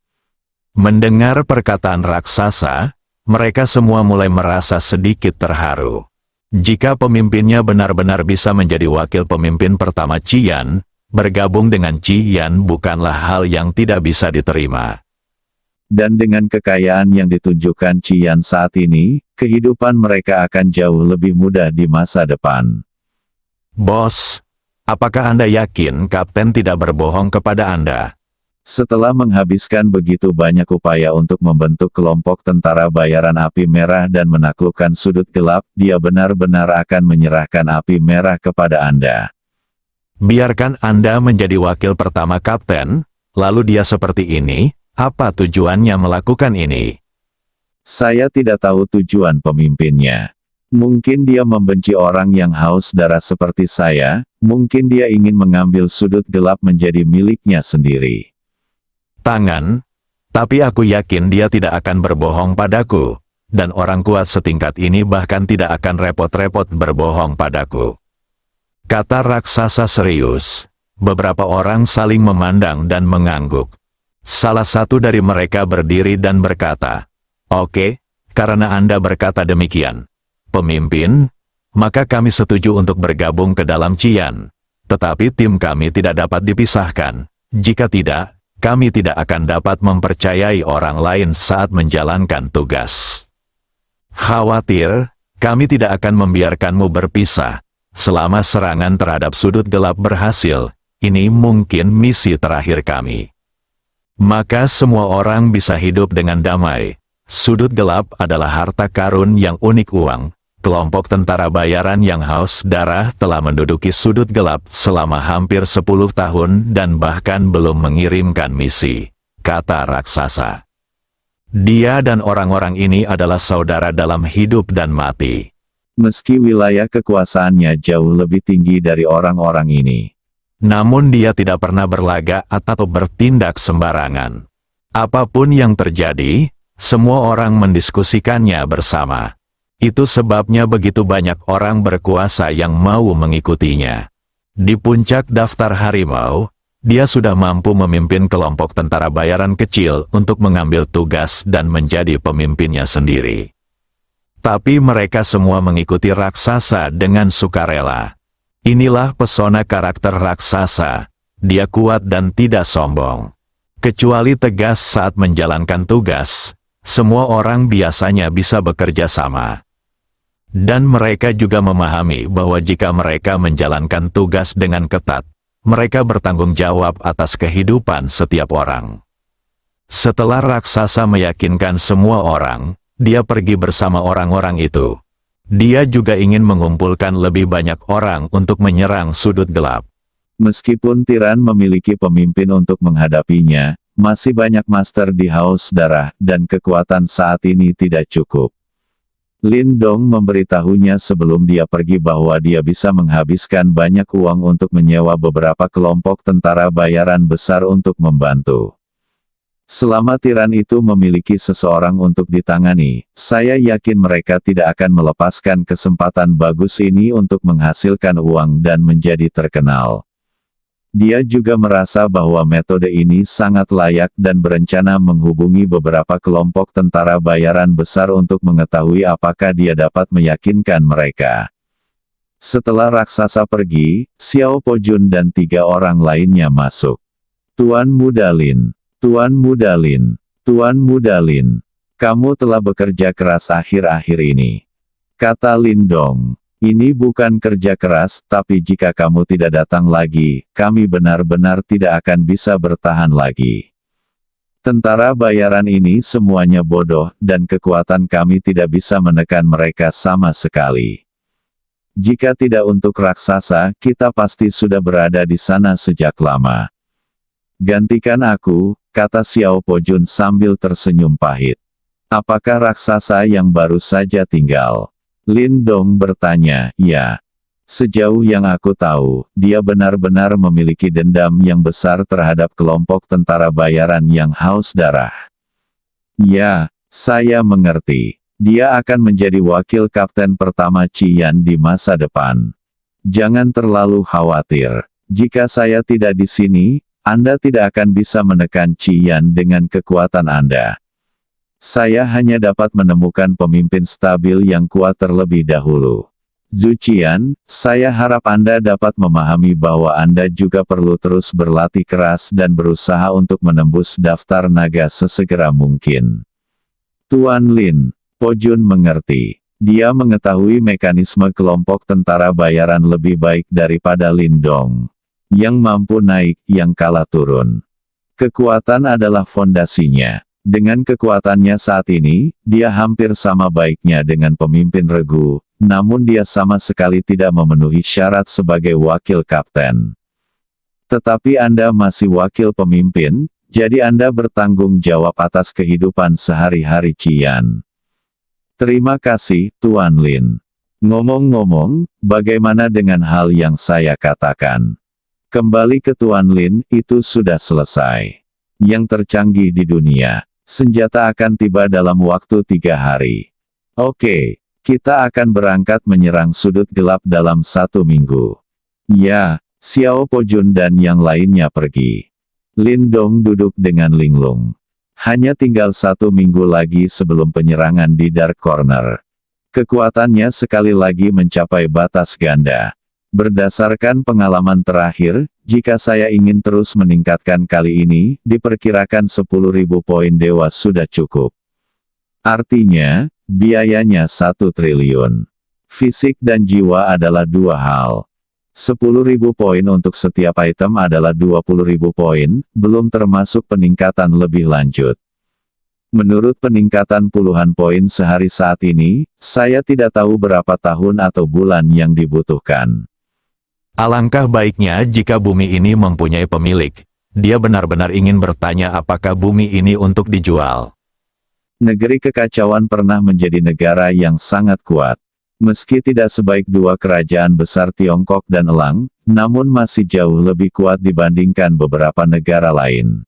[SPEAKER 2] Mendengar perkataan raksasa, mereka semua mulai merasa sedikit terharu. Jika pemimpinnya benar-benar bisa menjadi wakil pemimpin pertama Qian, bergabung dengan Qian bukanlah hal yang tidak bisa diterima.
[SPEAKER 3] Dan dengan kekayaan yang ditunjukkan Qian saat ini, kehidupan mereka akan jauh lebih mudah di masa depan.
[SPEAKER 2] Bos, apakah Anda yakin Kapten tidak berbohong kepada Anda?
[SPEAKER 3] Setelah menghabiskan begitu banyak upaya untuk membentuk kelompok tentara bayaran api merah dan menaklukkan sudut gelap, dia benar-benar akan menyerahkan api merah kepada Anda.
[SPEAKER 2] Biarkan Anda menjadi wakil pertama Kapten, lalu dia seperti ini, apa tujuannya melakukan ini?
[SPEAKER 3] Saya tidak tahu tujuan pemimpinnya. Mungkin dia membenci orang yang haus darah seperti saya, mungkin dia ingin mengambil sudut gelap menjadi miliknya sendiri.
[SPEAKER 2] Tapi aku yakin dia tidak akan berbohong padaku, dan orang kuat setingkat ini bahkan tidak akan repot-repot berbohong padaku. Kata raksasa serius. Beberapa orang saling memandang dan mengangguk. Salah satu dari mereka berdiri dan berkata, "Oke, karena Anda berkata demikian, pemimpin, maka kami setuju untuk bergabung ke dalam Qian. Tetapi tim kami tidak dapat dipisahkan. Jika tidak, kami tidak akan dapat mempercayai orang lain saat menjalankan tugas. Khawatir, kami tidak akan membiarkanmu berpisah. Selama serangan terhadap sudut gelap berhasil, ini mungkin misi terakhir kami. Maka semua orang bisa hidup dengan damai. Sudut gelap adalah harta karun yang unik uang, kelompok tentara bayaran yang haus darah telah menduduki sudut gelap selama hampir 10 tahun dan bahkan belum mengirimkan misi, kata raksasa. Dia dan orang-orang ini adalah saudara dalam hidup dan mati.
[SPEAKER 3] Meski wilayah kekuasaannya jauh lebih tinggi dari orang-orang ini,
[SPEAKER 2] namun dia tidak pernah berlagak atau bertindak sembarangan. Apapun yang terjadi, semua orang mendiskusikannya bersama. Itu sebabnya begitu banyak orang berkuasa yang mau mengikutinya. Di puncak daftar harimau, dia sudah mampu memimpin kelompok tentara bayaran kecil untuk mengambil tugas dan menjadi pemimpinnya sendiri. Tapi mereka semua mengikuti raksasa dengan sukarela. Inilah pesona karakter raksasa. Dia kuat dan tidak sombong. Kecuali tegas saat menjalankan tugas, semua orang biasanya bisa bekerja sama. Dan mereka juga memahami bahwa jika mereka menjalankan tugas dengan ketat, mereka bertanggung jawab atas kehidupan setiap orang. Setelah raksasa meyakinkan semua orang, dia pergi bersama orang-orang itu. Dia juga ingin mengumpulkan lebih banyak orang untuk menyerang sudut gelap.
[SPEAKER 3] meskipun tiran memiliki pemimpin untuk menghadapinya, masih banyak master di haus darah, dan kekuatan saat ini tidak cukup. Lin Dong memberitahunya sebelum dia pergi bahwa dia bisa menghabiskan banyak uang untuk menyewa beberapa kelompok tentara bayaran besar untuk membantu. Selama tiran itu memiliki seseorang untuk ditangani, saya yakin mereka tidak akan melepaskan kesempatan bagus ini untuk menghasilkan uang dan menjadi terkenal. Dia juga merasa bahwa metode ini sangat layak dan berencana menghubungi beberapa kelompok tentara bayaran besar untuk mengetahui apakah dia dapat meyakinkan mereka. Setelah raksasa pergi, Xiao Pojun dan 3 orang lainnya masuk. Tuan Muda Lin, Tuan Muda Lin, Tuan Muda Lin, kamu telah bekerja keras akhir-akhir ini, kata Lin Dong. Ini bukan kerja keras, tapi jika kamu tidak datang lagi, kami benar-benar tidak akan bisa bertahan lagi. Tentara bayaran ini semuanya bodoh, dan kekuatan kami tidak bisa menekan mereka sama sekali. Jika tidak untuk raksasa, kita pasti sudah berada di sana sejak lama. Gantikan aku, kata Xiao Pojun sambil tersenyum pahit. Apakah raksasa yang baru saja tinggal? Lin Dong bertanya, ya. Sejauh yang aku tahu, dia benar-benar memiliki dendam yang besar terhadap kelompok tentara bayaran yang haus darah. Ya, saya mengerti. Dia akan menjadi wakil kapten pertama Qian di masa depan. Jangan terlalu khawatir. Jika saya tidak di sini, Anda tidak akan bisa menekan Qian dengan kekuatan Anda. Saya hanya dapat menemukan pemimpin stabil yang kuat terlebih dahulu. Zhu Qian, saya harap Anda dapat memahami bahwa Anda juga perlu terus berlatih keras dan berusaha untuk menembus daftar naga sesegera mungkin. Tuan Lin, Pojun mengerti. Dia mengetahui mekanisme kelompok tentara bayaran lebih baik daripada Lin Dong. Yang mampu naik, yang kalah turun. Kekuatan adalah fondasinya. Dengan kekuatannya saat ini, dia hampir sama baiknya dengan pemimpin regu, namun dia sama sekali tidak memenuhi syarat sebagai wakil kapten. Tetapi Anda masih wakil pemimpin, jadi Anda bertanggung jawab atas kehidupan sehari-hari Qian. Terima kasih, Tuan Lin. Ngomong-ngomong, bagaimana dengan hal yang saya katakan? Kembali ke Tuan Lin, itu sudah selesai. Yang tercanggih di dunia. Senjata akan tiba dalam waktu 3 hari. Oke, kita akan berangkat menyerang sudut gelap dalam 1 minggu. Ya, Xiao Pojun dan yang lainnya pergi. Lin Dong duduk dengan linglung. Hanya tinggal 1 minggu lagi sebelum penyerangan di Dark Corner. Kekuatannya sekali lagi mencapai batas ganda. Berdasarkan pengalaman terakhir, jika saya ingin terus meningkatkan kali ini, diperkirakan 10.000 poin dewa sudah cukup. Artinya, biayanya 1 triliun. Fisik dan jiwa adalah 2 hal. 10.000 poin untuk setiap item adalah 20.000 poin, belum termasuk peningkatan lebih lanjut. Menurut peningkatan puluhan poin sehari saat ini, saya tidak tahu berapa tahun atau bulan yang dibutuhkan.
[SPEAKER 2] Alangkah baiknya jika bumi ini mempunyai pemilik. Dia benar-benar ingin bertanya apakah bumi ini untuk dijual.
[SPEAKER 3] Negeri kekacauan pernah menjadi negara yang sangat kuat. Meski tidak sebaik dua kerajaan besar Tiongkok dan Elang, namun masih jauh lebih kuat dibandingkan beberapa negara lain.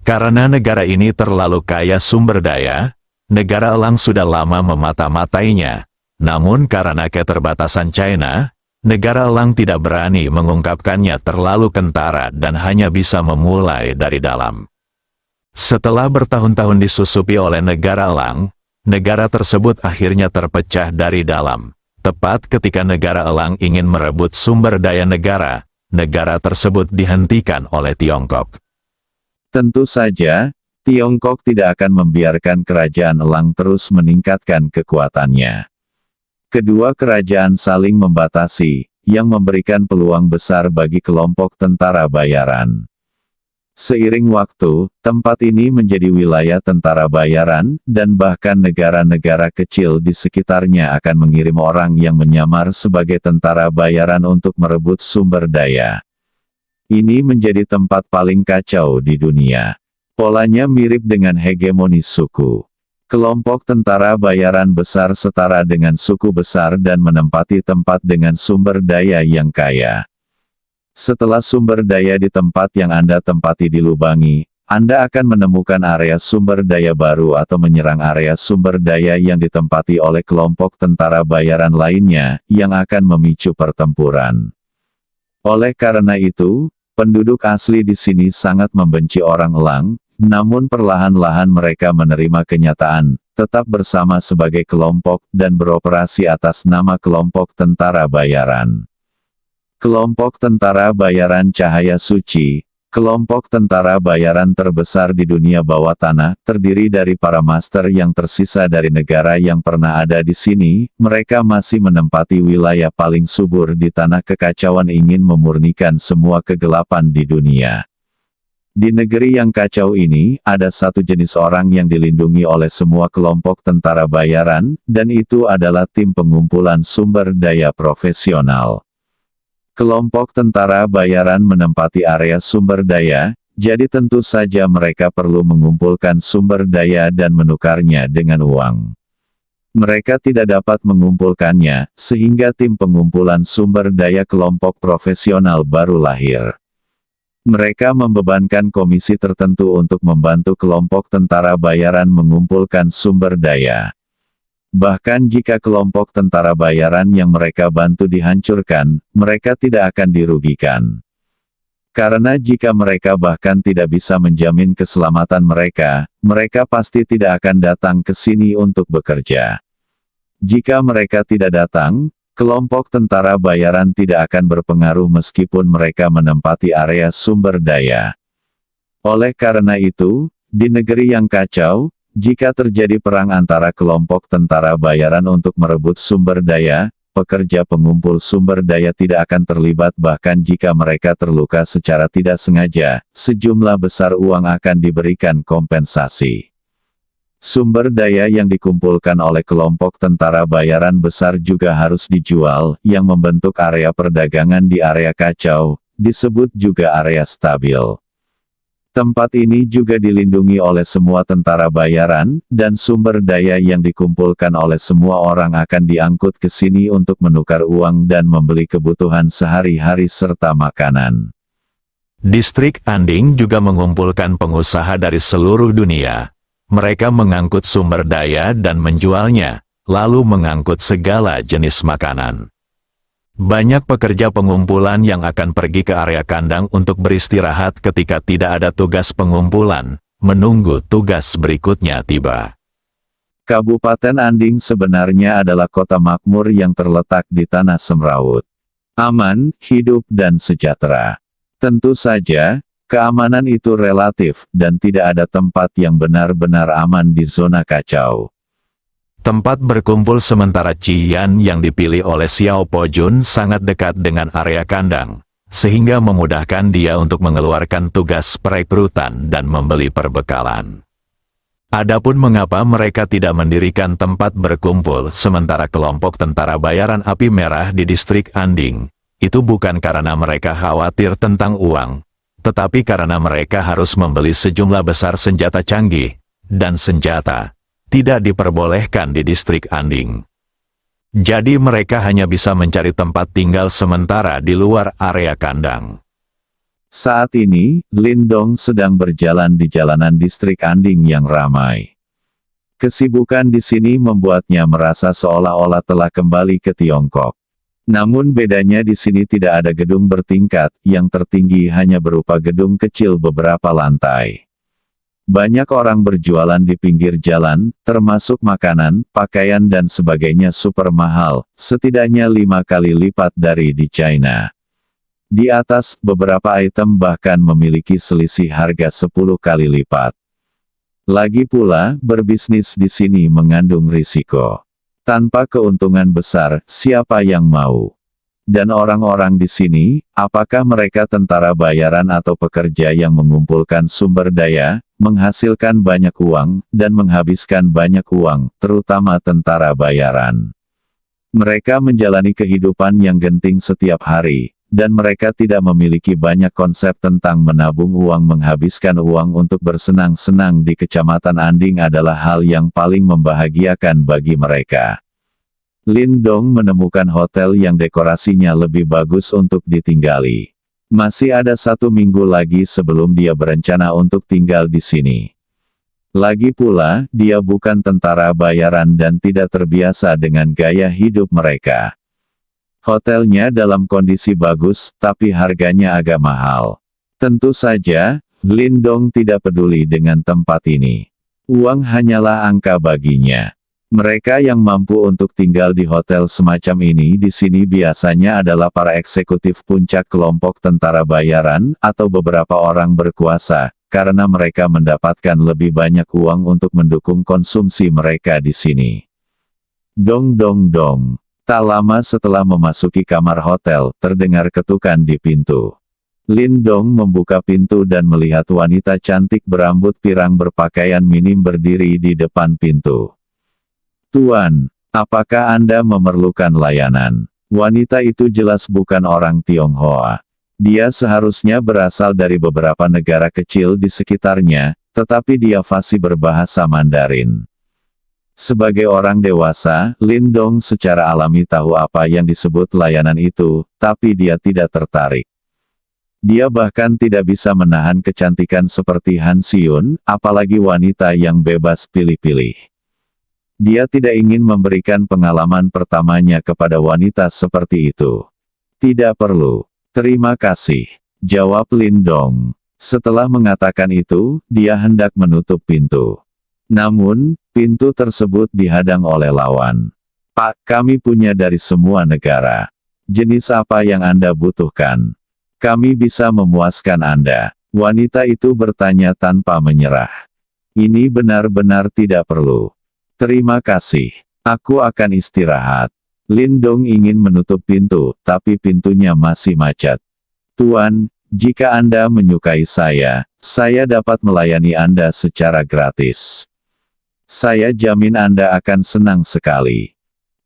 [SPEAKER 2] Karena negara ini terlalu kaya sumber daya, negara Elang sudah lama memata-matainya. Namun karena keterbatasan China, negara Elang tidak berani mengungkapkannya terlalu kentara dan hanya bisa memulai dari dalam. Setelah bertahun-tahun disusupi oleh negara Elang, negara tersebut akhirnya terpecah dari dalam. Tepat ketika negara Elang ingin merebut sumber daya negara, negara tersebut dihentikan oleh Tiongkok.
[SPEAKER 3] Tentu saja, Tiongkok tidak akan membiarkan kerajaan Elang terus meningkatkan kekuatannya. Kedua kerajaan saling membatasi, yang memberikan peluang besar bagi kelompok tentara bayaran. Seiring waktu, tempat ini menjadi wilayah tentara bayaran, dan bahkan negara-negara kecil di sekitarnya akan mengirim orang yang menyamar sebagai tentara bayaran untuk merebut sumber daya. Ini menjadi tempat paling kacau di dunia. Polanya mirip dengan hegemoni suku. Kelompok tentara bayaran besar setara dengan suku besar dan menempati tempat dengan sumber daya yang kaya. Setelah sumber daya di tempat yang Anda tempati dilubangi, Anda akan menemukan area sumber daya baru atau menyerang area sumber daya yang ditempati oleh kelompok tentara bayaran lainnya, yang akan memicu pertempuran. Oleh karena itu, penduduk asli di sini sangat membenci orang Elang, namun perlahan-lahan mereka menerima kenyataan, tetap bersama sebagai kelompok, dan beroperasi atas nama kelompok tentara bayaran. Kelompok tentara bayaran Cahaya Suci, kelompok tentara bayaran terbesar di dunia bawah tanah, terdiri dari para master yang tersisa dari negara yang pernah ada di sini. Mereka masih menempati wilayah paling subur di tanah kekacauan, ingin memurnikan semua kegelapan di dunia. Di negeri yang kacau ini, ada satu jenis orang yang dilindungi oleh semua kelompok tentara bayaran, dan itu adalah tim pengumpulan sumber daya profesional. Kelompok tentara bayaran menempati area sumber daya, jadi tentu saja mereka perlu mengumpulkan sumber daya dan menukarnya dengan uang. Mereka tidak dapat mengumpulkannya, sehingga tim pengumpulan sumber daya kelompok profesional baru lahir. Mereka membebankan komisi tertentu untuk membantu kelompok tentara bayaran mengumpulkan sumber daya. Bahkan jika kelompok tentara bayaran yang mereka bantu dihancurkan, mereka tidak akan dirugikan. Karena jika mereka bahkan tidak bisa menjamin keselamatan mereka, mereka pasti tidak akan datang ke sini untuk bekerja. Jika mereka tidak datang, kelompok tentara bayaran tidak akan berpengaruh meskipun mereka menempati area sumber daya. Oleh karena itu, di negeri yang kacau, jika terjadi perang antara kelompok tentara bayaran untuk merebut sumber daya, pekerja pengumpul sumber daya tidak akan terlibat, bahkan jika mereka terluka secara tidak sengaja, sejumlah besar uang akan diberikan kompensasi. Sumber daya yang dikumpulkan oleh kelompok tentara bayaran besar juga harus dijual, yang membentuk area perdagangan di area kacau, disebut juga area stabil. Tempat ini juga dilindungi oleh semua tentara bayaran, dan sumber daya yang dikumpulkan oleh semua orang akan diangkut ke sini untuk menukar uang dan membeli kebutuhan sehari-hari serta makanan.
[SPEAKER 2] Distrik Anding juga mengumpulkan pengusaha dari seluruh dunia. Mereka mengangkut sumber daya dan menjualnya, lalu mengangkut segala jenis makanan. Banyak pekerja pengumpulan yang akan pergi ke area kandang untuk beristirahat ketika tidak ada tugas pengumpulan, menunggu tugas berikutnya tiba.
[SPEAKER 3] Kabupaten Anding sebenarnya adalah kota makmur yang terletak di tanah semrawut. Aman, hidup dan sejahtera. Tentu saja, keamanan itu relatif, dan tidak ada tempat yang benar-benar aman di zona kacau.
[SPEAKER 2] Tempat berkumpul sementara Ciyan yang dipilih oleh Xiao Pojun sangat dekat dengan area kandang, sehingga memudahkan dia untuk mengeluarkan tugas perekrutan dan membeli perbekalan. Adapun mengapa mereka tidak mendirikan tempat berkumpul sementara kelompok tentara bayaran api merah di distrik Anding, itu bukan karena mereka khawatir tentang uang, tetapi karena mereka harus membeli sejumlah besar senjata canggih, dan senjata tidak diperbolehkan di distrik Anding. Jadi mereka hanya bisa mencari tempat tinggal sementara di luar area kandang.
[SPEAKER 3] Saat ini, Lindong sedang berjalan di jalanan distrik Anding yang ramai. Kesibukan di sini membuatnya merasa seolah-olah telah kembali ke Tiongkok. Namun bedanya di sini tidak ada gedung bertingkat, yang tertinggi hanya berupa gedung kecil beberapa lantai. Banyak orang berjualan di pinggir jalan, termasuk makanan, pakaian dan sebagainya super mahal, setidaknya 5 kali lipat dari di China. Di atas, beberapa item bahkan memiliki selisih harga 10 kali lipat. Lagi pula, berbisnis di sini mengandung risiko. Tanpa keuntungan besar, siapa yang mau? Dan orang-orang di sini, apakah mereka tentara bayaran atau pekerja yang mengumpulkan sumber daya, menghasilkan banyak uang, dan menghabiskan banyak uang, terutama tentara bayaran? Mereka menjalani kehidupan yang genting setiap hari, dan mereka tidak memiliki banyak konsep tentang menabung uang. Menghabiskan uang untuk bersenang-senang di Kecamatan Anding adalah hal yang paling membahagiakan bagi mereka. Lindong menemukan hotel yang dekorasinya lebih bagus untuk ditinggali. Masih ada 1 minggu lagi sebelum dia berencana untuk tinggal di sini. Lagi pula, dia bukan tentara bayaran dan tidak terbiasa dengan gaya hidup mereka. Hotelnya dalam kondisi bagus, tapi harganya agak mahal. Tentu saja, Lindong tidak peduli dengan tempat ini. Uang hanyalah angka baginya. Mereka yang mampu untuk tinggal di hotel semacam ini di sini biasanya adalah para eksekutif puncak kelompok tentara bayaran, atau beberapa orang berkuasa, karena mereka mendapatkan lebih banyak uang untuk mendukung konsumsi mereka di sini. Dong dong dong. Tak lama setelah memasuki kamar hotel, terdengar ketukan di pintu. Lindong membuka pintu dan melihat wanita cantik berambut pirang berpakaian minim berdiri di depan pintu. "Tuan, apakah Anda memerlukan layanan?" Wanita itu jelas bukan orang Tionghoa. Dia seharusnya berasal dari beberapa negara kecil di sekitarnya, tetapi dia fasih berbahasa Mandarin. Sebagai orang dewasa, Lindong secara alami tahu apa yang disebut layanan itu, tapi dia tidak tertarik. Dia bahkan tidak bisa menahan kecantikan seperti Han Xiun, apalagi wanita yang bebas pilih-pilih. Dia tidak ingin memberikan pengalaman pertamanya kepada wanita seperti itu. "Tidak perlu. Terima kasih," jawab Lindong. Setelah mengatakan itu, dia hendak menutup pintu. Namun, pintu tersebut dihadang oleh lawan. "Pak, kami punya dari semua negara. Jenis apa yang Anda butuhkan? Kami bisa memuaskan Anda." Wanita itu bertanya tanpa menyerah. "Ini benar-benar tidak perlu. Terima kasih. Aku akan istirahat." Lindong ingin menutup pintu, tapi pintunya masih macet. "Tuan, jika Anda menyukai saya dapat melayani Anda secara gratis. Saya jamin Anda akan senang sekali."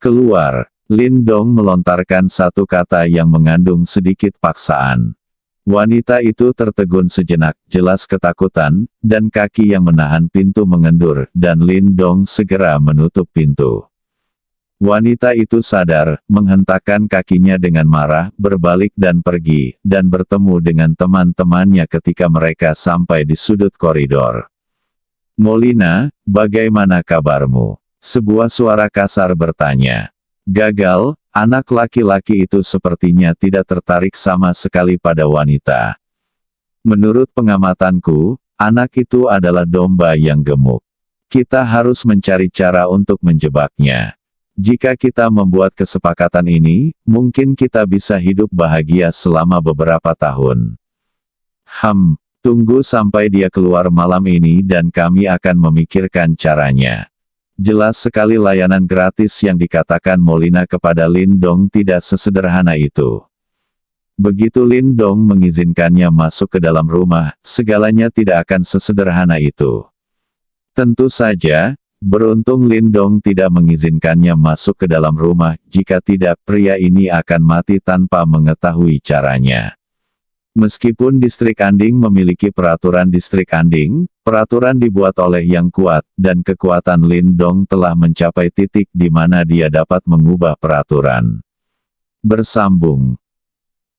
[SPEAKER 3] "Keluar." Lindong melontarkan satu kata yang mengandung sedikit paksaan. Wanita itu tertegun sejenak, jelas ketakutan, dan kaki yang menahan pintu mengendur, dan Lindong segera menutup pintu. Wanita itu sadar, menghentakkan kakinya dengan marah, berbalik dan pergi, dan bertemu dengan teman-temannya ketika mereka sampai di sudut koridor. "Molina, bagaimana kabarmu?" Sebuah suara kasar bertanya. "Gagal." Anak laki-laki itu sepertinya tidak tertarik sama sekali pada wanita. "Menurut pengamatanku, anak itu adalah domba yang gemuk. Kita harus mencari cara untuk menjebaknya. Jika kita membuat kesepakatan ini, mungkin kita bisa hidup bahagia selama beberapa tahun." Tunggu sampai dia keluar malam ini dan kami akan memikirkan caranya." Jelas sekali layanan gratis yang dikatakan Molina kepada Lindong tidak sesederhana itu. Begitu Lindong mengizinkannya masuk ke dalam rumah, segalanya tidak akan sesederhana itu. Tentu saja, beruntung Lindong tidak mengizinkannya masuk ke dalam rumah, jika tidak pria ini akan mati tanpa mengetahui caranya. Meskipun distrik Anding memiliki peraturan distrik Anding, peraturan dibuat oleh yang kuat, dan kekuatan Lindong telah mencapai titik di mana dia dapat mengubah peraturan. Bersambung.